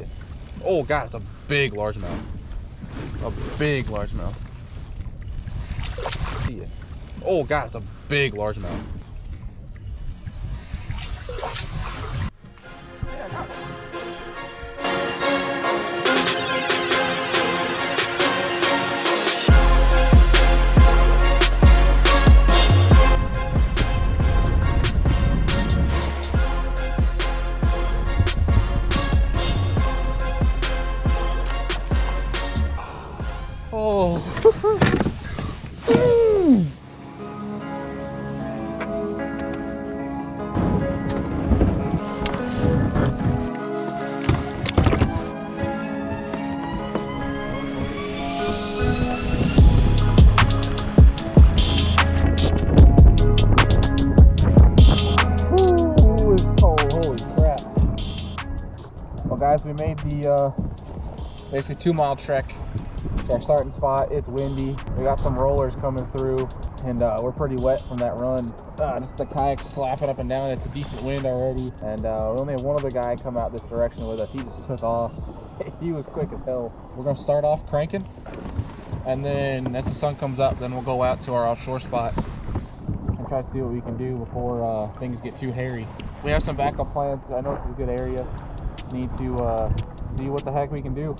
See it. Oh God, it's a big largemouth. A big largemouth. See it. Oh God, it's a big largemouth. Yeah, I got it. Oh. Ooh, it's cold. Holy crap. Well, guys, we made the basically 2-mile trek to our starting spot. It's windy. We got some rollers coming through, and we're pretty wet from that run. Just the kayak slapping up and down. It's a decent wind already, and we only have one other guy come out this direction with us. He just took off. He was quick as hell. We're gonna start off cranking, and then as the sun comes up, then we'll go out to our offshore spot and try to see what we can do before things get too hairy. We have some backup plans. I know it's a good area. Need to see what the heck we can do.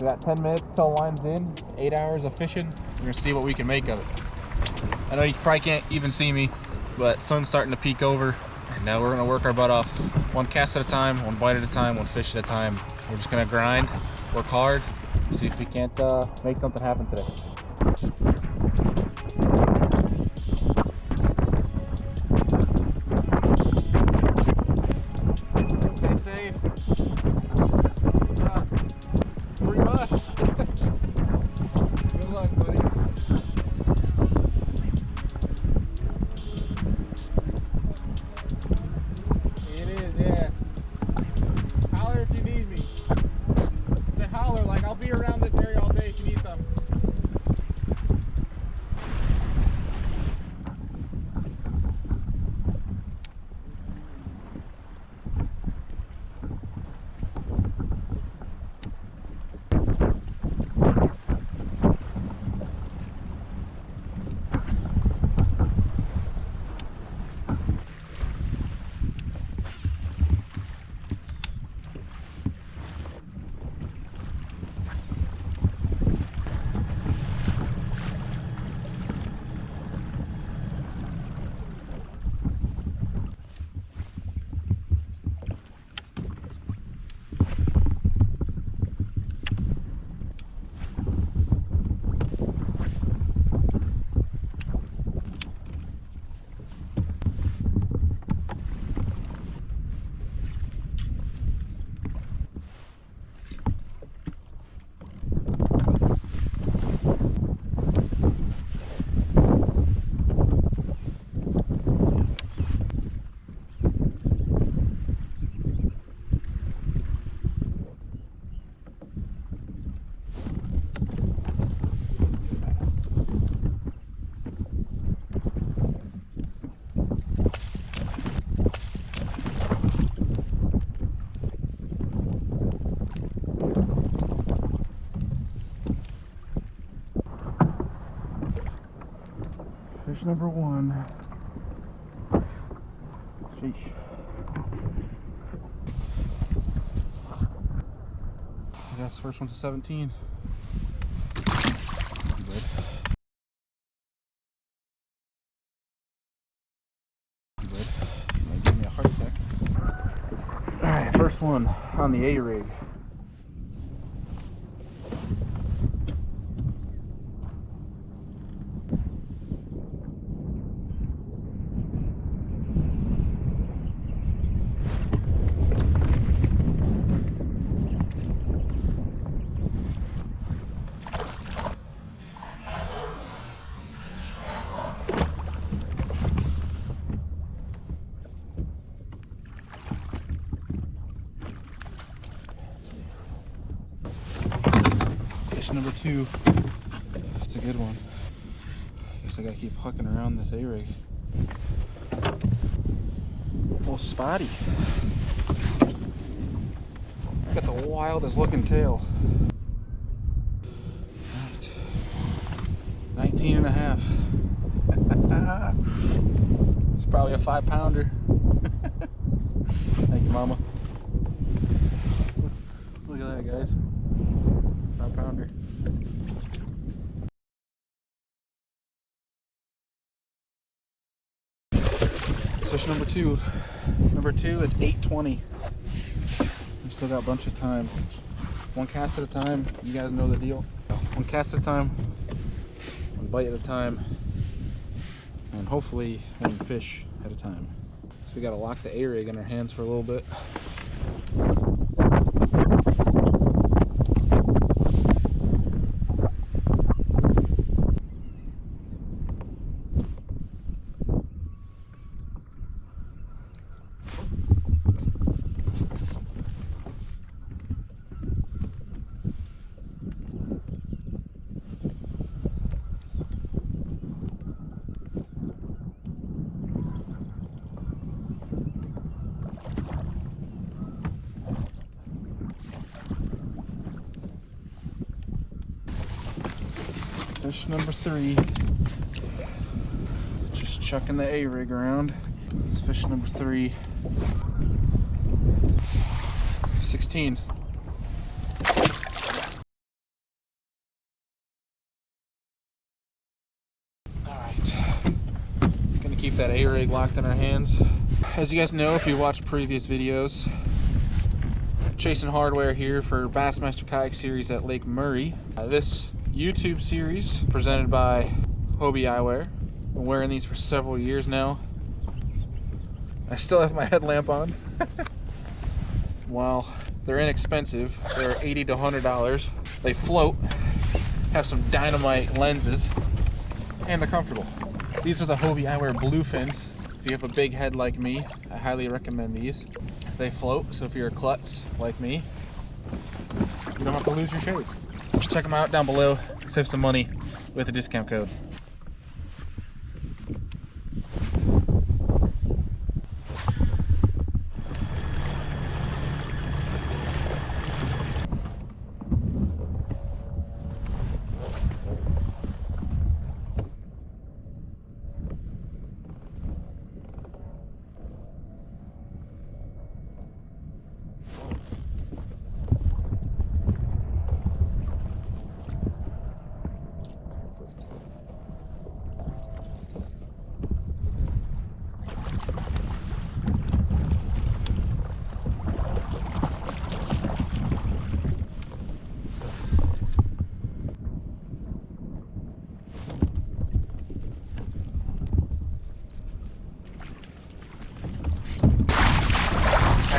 We got 10 minutes till line's in, 8 hours of fishing. We're gonna see what we can make of it. I know you probably can't even see me, but sun's starting to peek over, and now we're gonna work our butt off. One cast at a time, one bite at a time, one fish at a time. We're just gonna grind, work hard, see if we can't make something happen today. Fish number one. Sheesh. I guess the first one's a 17. Good. Might give me a heart attack. Alright, first one on the A-rig. Number two, it's a good one. I guess I gotta keep hucking around this A-rig. Oh, spotty. It's got the wildest looking tail. 19 and a half. It's probably a 5-pounder. Thank you, Mama. Look at that, guys. 5-pounder. Fish number two. Number two, it's 8:20. We still got a bunch of time. One cast at a time. You guys know the deal. One cast at a time. One bite at a time. And hopefully one fish at a time. So we gotta lock the A-rig in our hands for a little bit. Fish number three. Just chucking the A-rig around. It's fish number three. 16. Alright. Gonna keep that A-rig locked in our hands. As you guys know, if you watched previous videos, chasing hardware here for Bassmaster Kayak Series at Lake Murray. This YouTube series presented by Hobie Eyewear. Been wearing these for several years now. I still have my headlamp on. While they're inexpensive, they're $80 to $100. They float, have some dynamite lenses, and they're comfortable. These are the Hobie Eyewear blue fins. If you have a big head like me, I highly recommend these. They float, so if you're a klutz like me, you don't have to lose your shades. Check them out down below, save some money with a discount code.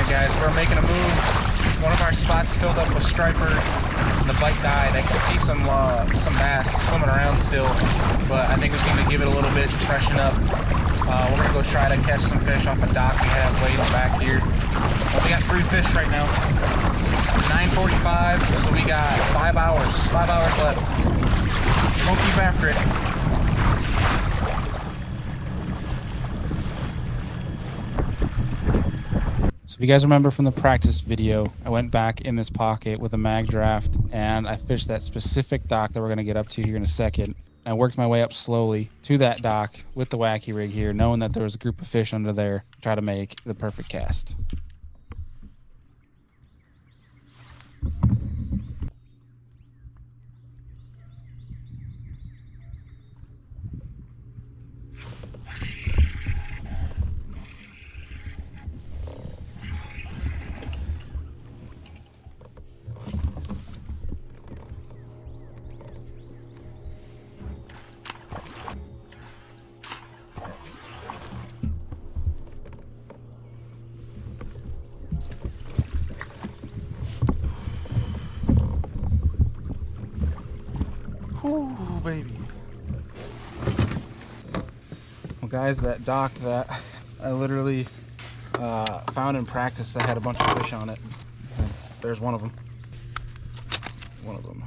Guys, we're making a move. One of our spots filled up with stripers and the bite died. I can see some bass swimming around still, but I think we just need to give it a little bit to freshen up. We're gonna go try to catch some fish off a dock we have waiting back here. Well, we got 3 fish right now. 9:45, so we got 5 hours left. We'll keep after it. So if you guys remember from the practice video, I went back in this pocket with a mag draft and I fished that specific dock that we're going to get up to here in a second. I worked my way up slowly to that dock with the wacky rig here, knowing that there was a group of fish under there, to try to make the perfect cast. Ooh, baby. Well, guys, that dock that I literally found in practice that had a bunch of fish on it. There's one of them. One of them.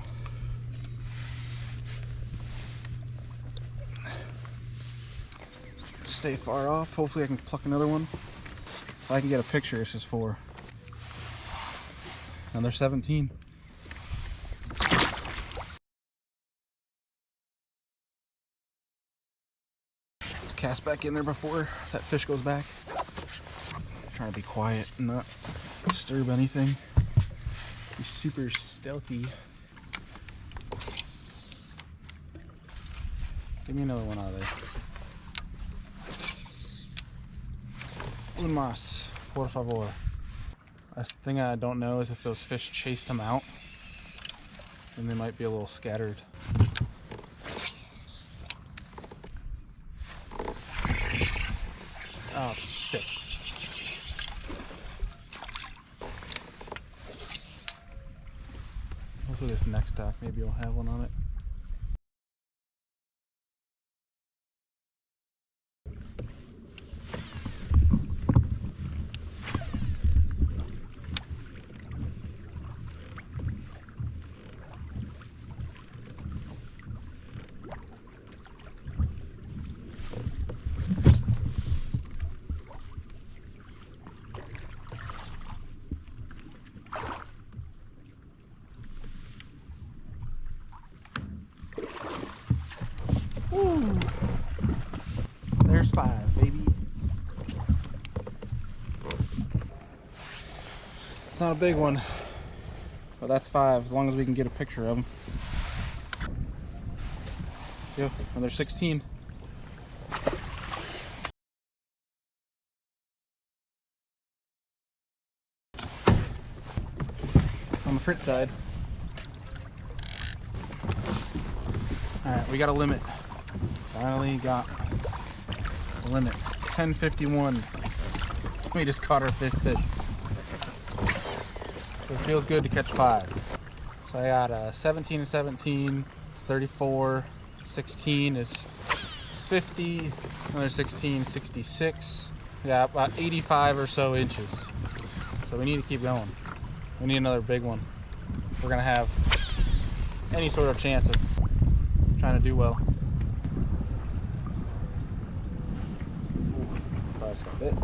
Stay far off. Hopefully I can pluck another one. If I can get a picture, this is for Another 17. Let's cast back in there before that fish goes back. Trying to be quiet and not disturb anything. Be super stealthy. Give me another one out of there. Un más, por favor. The thing I don't know is if those fish chased him out, then they might be a little scattered. Oh, it's a stick. Hopefully this next dock, maybe you'll have one on it. Woo. There's 5, baby. It's not a big one, but that's 5 as long as we can get a picture of them. Yep, another 16. On the frit side. Alright, we got a limit. Finally got a limit. It's 10:51. We just caught our 5th fish. So it feels good to catch 5. So I got 17 and 17. It's 34. 16 is 50. Another 16, 66. We got about 85 or so inches. So we need to keep going. We need another big one. We're gonna have any sort of chance of trying to do well. Probably just got bit.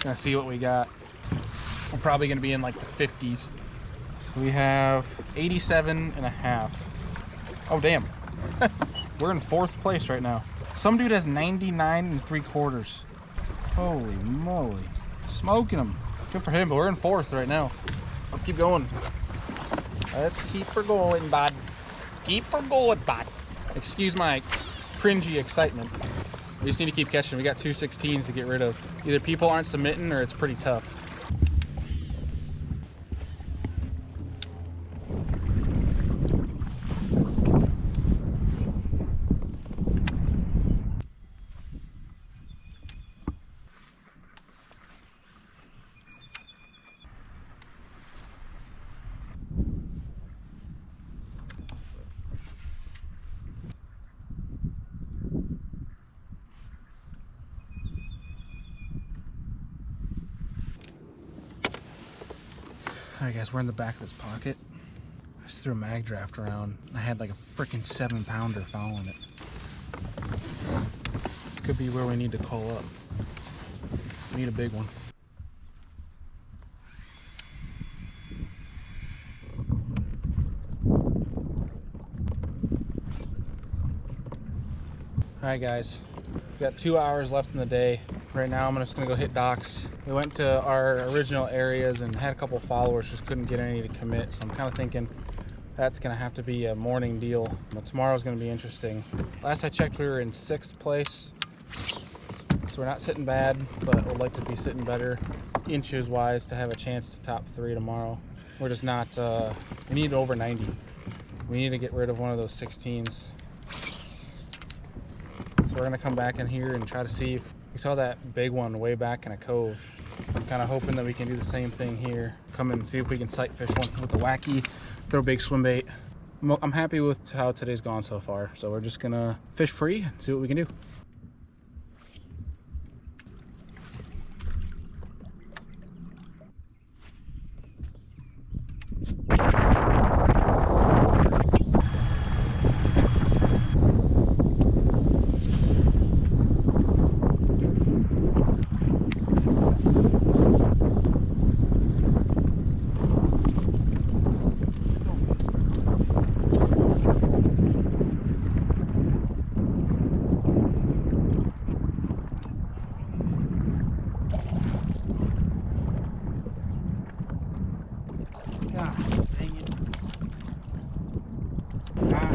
Gonna see what we got. We're probably gonna be in like the 50s. So we have 87 and a half. Oh damn. We're in 4th place right now. Some dude has 99 3/4. Holy moly. Smoking him. Good for him, but we're in 4th right now. Let's keep going. Let's keep her going, bud. Keep her going, bud. Excuse my cringy excitement. We just need to keep catching. We got 2 16s to get rid of. Either people aren't submitting or it's pretty tough. Alright guys, we're in the back of this pocket. I just threw a mag draft around. I had like a freaking 7-pounder following it. This could be where we need to call up. We need a big one. Alright guys, we got 2 hours left in the day. Right now I'm just gonna go hit docks. We went to our original areas and had a couple followers, just couldn't get any to commit. So I'm kind of thinking that's gonna have to be a morning deal. But tomorrow's gonna be interesting. Last I checked, we were in 6th place. So we're not sitting bad, but would like to be sitting better inches wise to have a chance to top 3 tomorrow. We're just not, we need over 90. We need to get rid of one of those 16s. So we're gonna come back in here and try to see if we saw that big one way back in a cove. So I'm kind of hoping that we can do the same thing here. Come in and see if we can sight fish one with the wacky, throw big swim bait. I'm happy with how today's gone so far. So we're just gonna fish free and see what we can do. God dang it. Ah.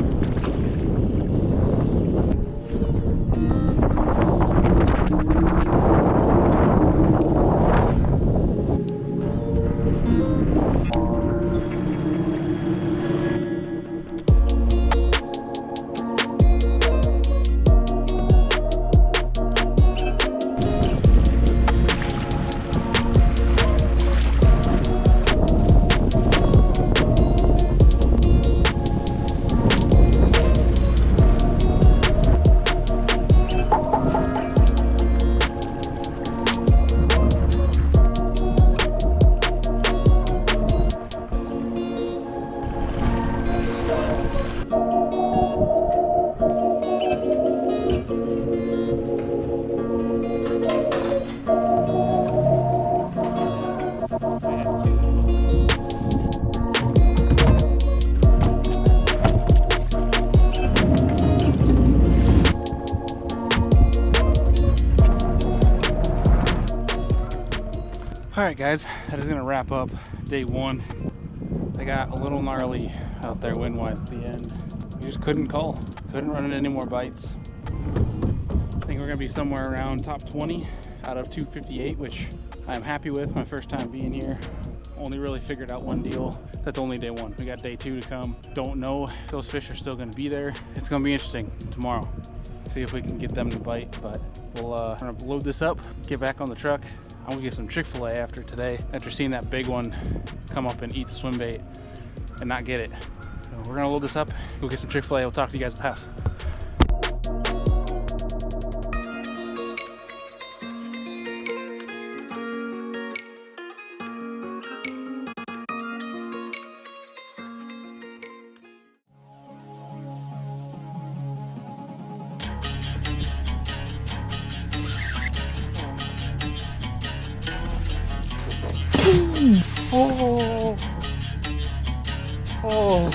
Alright guys, that is going to wrap up day one. I got a little gnarly out there wind-wise at the end. We just couldn't call. Couldn't run into any more bites. I think we're going to be somewhere around top 20 out of 258, which I'm happy with. My first time being here. Only really figured out one deal. That's only day one. We got day two to come. Don't know if those fish are still going to be there. It's going to be interesting tomorrow. See if we can get them to bite, but we'll kind of load this up, get back on the truck. I'm gonna get some Chick-fil-A after today, after seeing that big one come up and eat the swim bait and not get it. So we're gonna load this up, go get some Chick-fil-A. We'll talk to you guys at the house. Oh, oh.